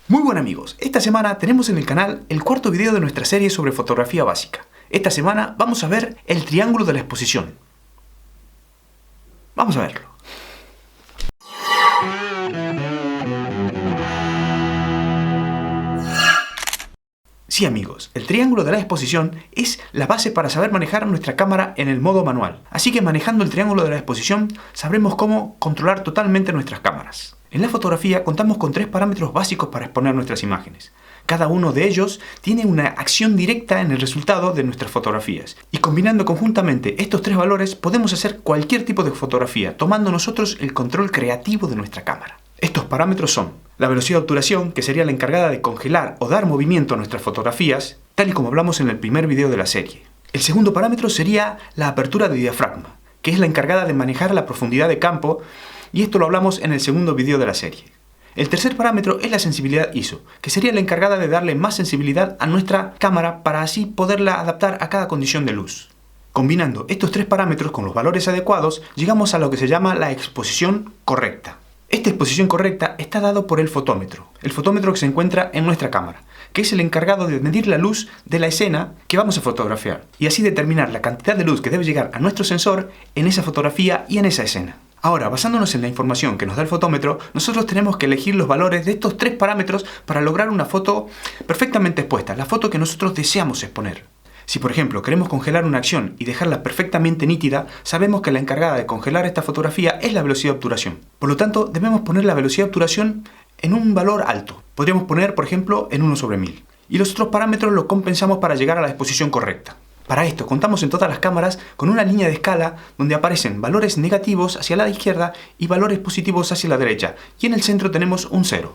Muy buen amigos, esta semana tenemos en el canal el cuarto video de nuestra serie sobre fotografía básica. Esta semana vamos a ver el triángulo de la exposición. Vamos a verlo. Sí amigos, el triángulo de la exposición es la base para saber manejar nuestra cámara en el modo manual. Así que manejando el triángulo de la exposición sabremos cómo controlar totalmente nuestras cámaras. En la fotografía contamos con 3 parámetros básicos para exponer nuestras imágenes. Cada uno de ellos tiene una acción directa en el resultado de nuestras fotografías. Y combinando conjuntamente estos 3 valores podemos hacer cualquier tipo de fotografía, tomando nosotros el control creativo de nuestra cámara. Estos parámetros son la velocidad de obturación, que sería la encargada de congelar o dar movimiento a nuestras fotografías, tal y como hablamos en el primer video de la serie. El segundo parámetro sería la apertura de diafragma, que es la encargada de manejar la profundidad de campo, y esto lo hablamos en el segundo video de la serie. El tercer parámetro es la sensibilidad ISO, que sería la encargada de darle más sensibilidad a nuestra cámara para así poderla adaptar a cada condición de luz. Combinando estos 3 parámetros con los valores adecuados, llegamos a lo que se llama la exposición correcta. Esta exposición correcta está dado por el fotómetro que se encuentra en nuestra cámara, que es el encargado de medir la luz de la escena que vamos a fotografiar y así determinar la cantidad de luz que debe llegar a nuestro sensor en esa fotografía y en esa escena. Ahora, basándonos en la información que nos da el fotómetro, nosotros tenemos que elegir los valores de estos 3 parámetros para lograr una foto perfectamente expuesta, la foto que nosotros deseamos exponer. Si por ejemplo queremos congelar una acción y dejarla perfectamente nítida, sabemos que la encargada de congelar esta fotografía es la velocidad de obturación. Por lo tanto, debemos poner la velocidad de obturación en un valor alto. Podríamos poner, por ejemplo, en 1/1000. Y los otros parámetros los compensamos para llegar a la exposición correcta. Para esto, contamos en todas las cámaras con una línea de escala donde aparecen valores negativos hacia la izquierda y valores positivos hacia la derecha. Y en el centro tenemos un 0.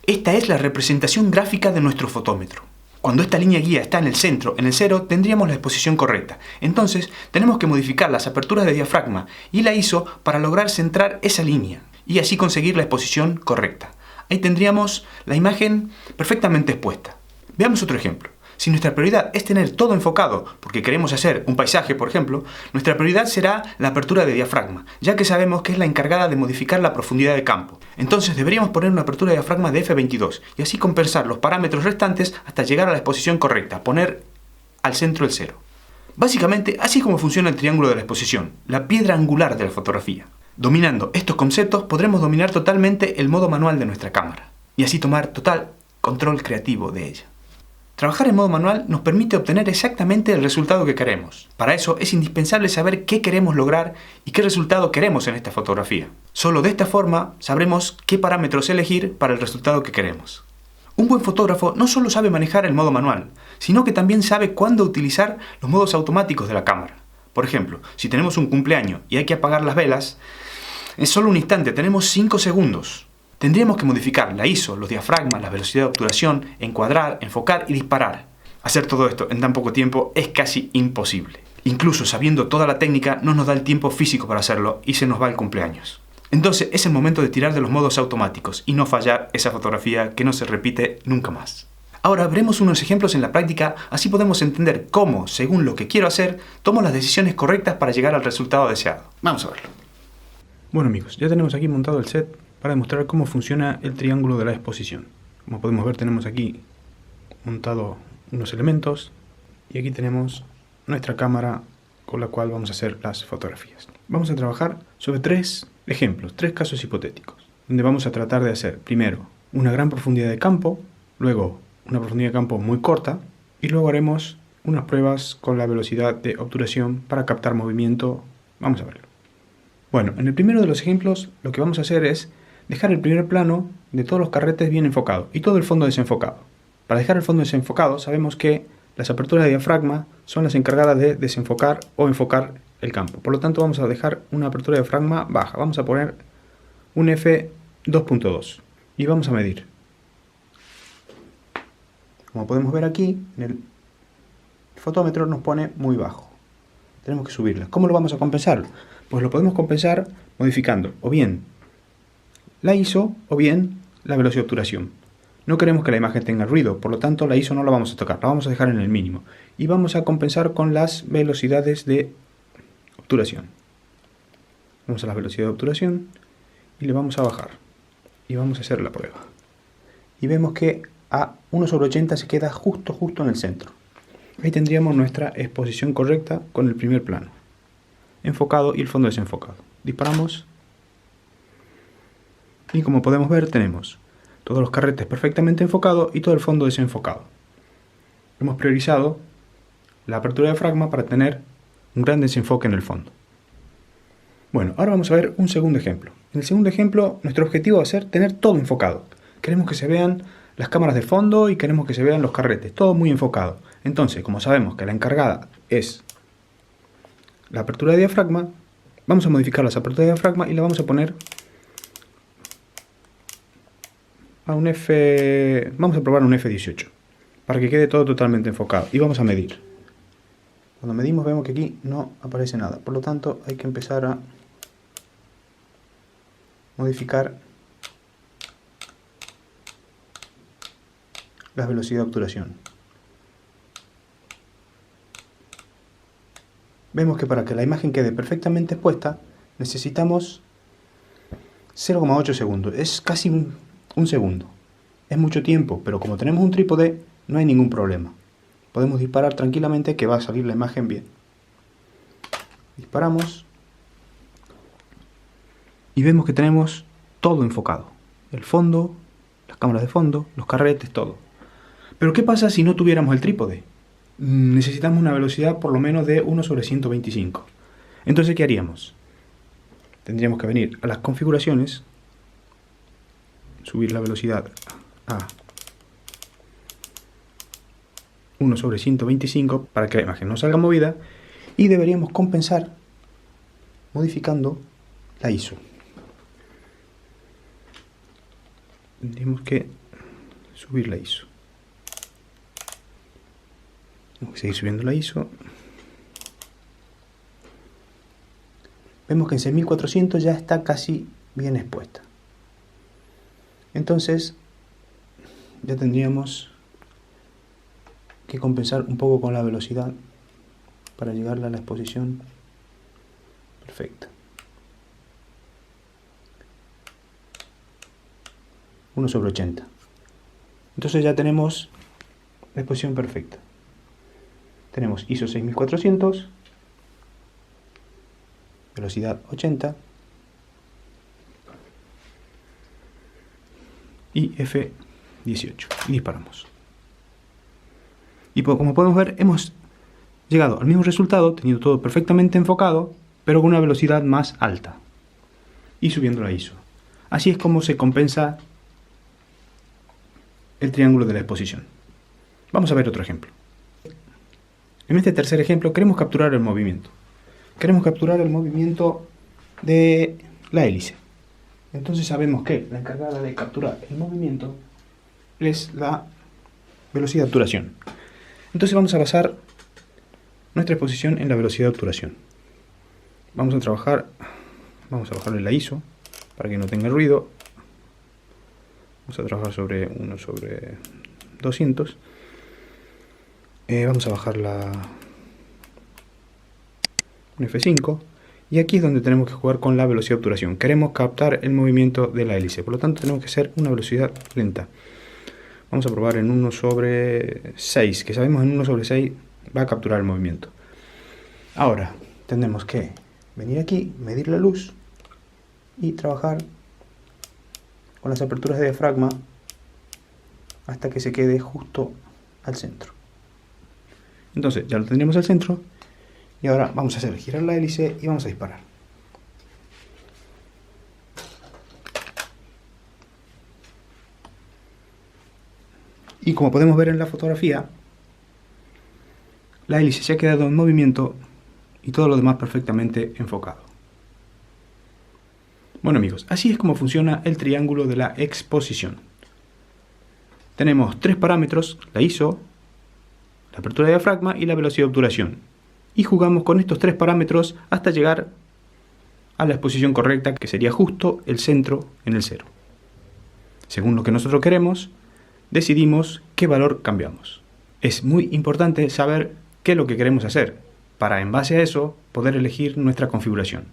Esta es la representación gráfica de nuestro fotómetro. Cuando esta línea guía está en el centro, en el 0, tendríamos la exposición correcta. Entonces, tenemos que modificar las aperturas de diafragma y la ISO para lograr centrar esa línea y así conseguir la exposición correcta. Ahí tendríamos la imagen perfectamente expuesta. Veamos otro ejemplo. Si nuestra prioridad es tener todo enfocado porque queremos hacer un paisaje, por ejemplo, nuestra prioridad será la apertura de diafragma, ya que sabemos que es la encargada de modificar la profundidad de campo. Entonces deberíamos poner una apertura de diafragma de f22 y así compensar los parámetros restantes hasta llegar a la exposición correcta, poner al centro el 0. Básicamente, así es como funciona el triángulo de la exposición, la piedra angular de la fotografía. Dominando estos conceptos podremos dominar totalmente el modo manual de nuestra cámara y así tomar total control creativo de ella. Trabajar en modo manual nos permite obtener exactamente el resultado que queremos. Para eso es indispensable saber qué queremos lograr y qué resultado queremos en esta fotografía. Solo de esta forma sabremos qué parámetros elegir para el resultado que queremos. Un buen fotógrafo no solo sabe manejar el modo manual, sino que también sabe cuándo utilizar los modos automáticos de la cámara. Por ejemplo, si tenemos un cumpleaños y hay que apagar las velas, en solo un instante tenemos 5 segundos. Tendríamos que modificar la ISO, los diafragmas, la velocidad de obturación, encuadrar, enfocar y disparar. Hacer todo esto en tan poco tiempo es casi imposible. Incluso sabiendo toda la técnica no nos da el tiempo físico para hacerlo y se nos va el cumpleaños. Entonces es el momento de tirar de los modos automáticos y no fallar esa fotografía que no se repite nunca más. Ahora veremos unos ejemplos en la práctica, así podemos entender cómo, según lo que quiero hacer, tomo las decisiones correctas para llegar al resultado deseado. Vamos a verlo. Bueno amigos, ya tenemos aquí montado el set para demostrar cómo funciona el triángulo de la exposición. Como podemos ver, tenemos aquí montado unos elementos y aquí tenemos nuestra cámara con la cual vamos a hacer las fotografías. Vamos a trabajar sobre 3 ejemplos, 3 casos hipotéticos, donde vamos a tratar de hacer primero una gran profundidad de campo, luego una profundidad de campo muy corta y luego haremos unas pruebas con la velocidad de obturación para captar movimiento. Vamos a verlo. Bueno, en el primero de los ejemplos lo que vamos a hacer es dejar el primer plano de todos los carretes bien enfocado y todo el fondo desenfocado. Para dejar el fondo desenfocado sabemos que las aperturas de diafragma son las encargadas de desenfocar o enfocar el campo. Por lo tanto vamos a dejar una apertura de diafragma baja. Vamos a poner un f2.2 y vamos a medir. Como podemos ver aquí, en el fotómetro nos pone muy bajo. Tenemos que subirla. ¿Cómo lo vamos a compensar? Pues lo podemos compensar modificando o bien la ISO o bien la velocidad de obturación. No queremos que la imagen tenga ruido, por lo tanto la ISO no la vamos a tocar, la vamos a dejar en el mínimo. Y vamos a compensar con las velocidades de obturación. Vamos a la velocidad de obturación y le vamos a bajar. Y vamos a hacer la prueba. y vemos que a 1/80 se queda justo en el centro. Ahí tendríamos nuestra exposición correcta con el primer plano enfocado y el fondo desenfocado. Disparamos y como podemos ver tenemos todos los carretes perfectamente enfocados y todo el fondo desenfocado. Hemos priorizado la apertura de diafragma para tener un gran desenfoque en el fondo. Bueno, ahora vamos a ver un segundo ejemplo. En el segundo ejemplo nuestro objetivo va a ser tener todo enfocado. Queremos que se vean las cámaras de fondo y queremos que se vean los carretes, todo muy enfocado. Entonces, como sabemos que la encargada es la apertura de diafragma, vamos a modificar las aperturas de diafragma y la vamos a poner a un F... Vamos a probar un F18 para que quede todo totalmente enfocado y vamos a medir. Cuando medimos vemos que aquí no aparece nada, por lo tanto hay que empezar a modificar la velocidad de obturación. Vemos que para que la imagen quede perfectamente expuesta necesitamos 0,8 segundos. Es casi un segundo. Es mucho tiempo, pero como tenemos un trípode no hay ningún problema. Podemos disparar tranquilamente que va a salir la imagen bien. Disparamos y vemos que tenemos todo enfocado. El fondo, las cámaras de fondo, los carretes, todo. Pero ¿qué pasa si no tuviéramos el trípode? Necesitamos una velocidad por lo menos de 1/125. Entonces, ¿qué haríamos? Tendríamos que venir a las configuraciones, subir la velocidad a 1/125 para que la imagen no salga movida y deberíamos compensar modificando la ISO. Tendríamos que subir la ISO. Vamos a seguir subiendo la ISO. Vemos que en 6400 ya está casi bien expuesta. Entonces ya tendríamos que compensar un poco con la velocidad para llegar a la exposición perfecta. 1/80. Entonces ya tenemos la exposición perfecta. Tenemos ISO 6400, velocidad 80 y F18 y disparamos. Y como podemos ver hemos llegado al mismo resultado teniendo todo perfectamente enfocado pero con una velocidad más alta y subiendo la ISO. Así es como se compensa el triángulo de la exposición. Vamos a ver otro ejemplo. En este tercer ejemplo queremos capturar el movimiento. Queremos capturar el movimiento de la hélice. Entonces sabemos que la encargada de capturar el movimiento es la velocidad de obturación. Entonces vamos a basar nuestra exposición en la velocidad de obturación. Vamos a bajarle la ISO para que no tenga ruido. Vamos a trabajar sobre 1/200. Vamos a bajar un F5 y aquí es donde tenemos que jugar con la velocidad de obturación. Queremos captar el movimiento de la hélice, por lo tanto tenemos que hacer una velocidad lenta. Vamos a probar en 1/6, que sabemos en 1/6 va a capturar el movimiento. Ahora tenemos que venir aquí, medir la luz y trabajar con las aperturas de diafragma hasta que se quede justo al centro. Entonces ya lo tendremos al centro y ahora vamos a hacer girar la hélice y vamos a disparar. Y como podemos ver en la fotografía, la hélice se ha quedado en movimiento y todo lo demás perfectamente enfocado. Bueno amigos, así es como funciona el triángulo de la exposición. Tenemos tres parámetros, la ISO, la apertura de diafragma y la velocidad de obturación. Y jugamos con estos tres parámetros hasta llegar a la exposición correcta, que sería justo el centro en el cero. Según lo que nosotros queremos, decidimos qué valor cambiamos. Es muy importante saber qué es lo que queremos hacer, para en base a eso poder elegir nuestra configuración.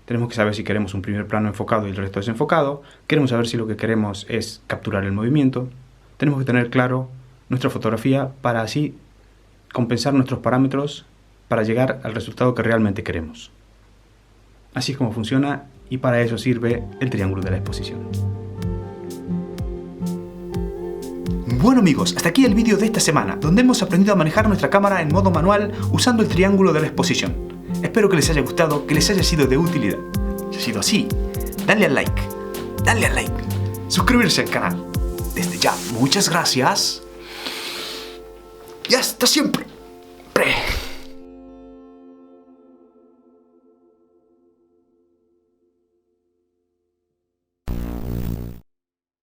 Tenemos que saber si queremos un primer plano enfocado y el resto desenfocado. Queremos saber si lo que queremos es capturar el movimiento. Tenemos que tener claro nuestra fotografía para así compensar nuestros parámetros para llegar al resultado que realmente queremos. Así es como funciona y para eso sirve el triángulo de la exposición. Bueno amigos, hasta aquí el vídeo de esta semana, donde hemos aprendido a manejar nuestra cámara en modo manual usando el triángulo de la exposición. Espero que les haya gustado, que les haya sido de utilidad. Si ha sido así, dale al like, suscribirse al canal. Desde ya, muchas gracias y hasta siempre.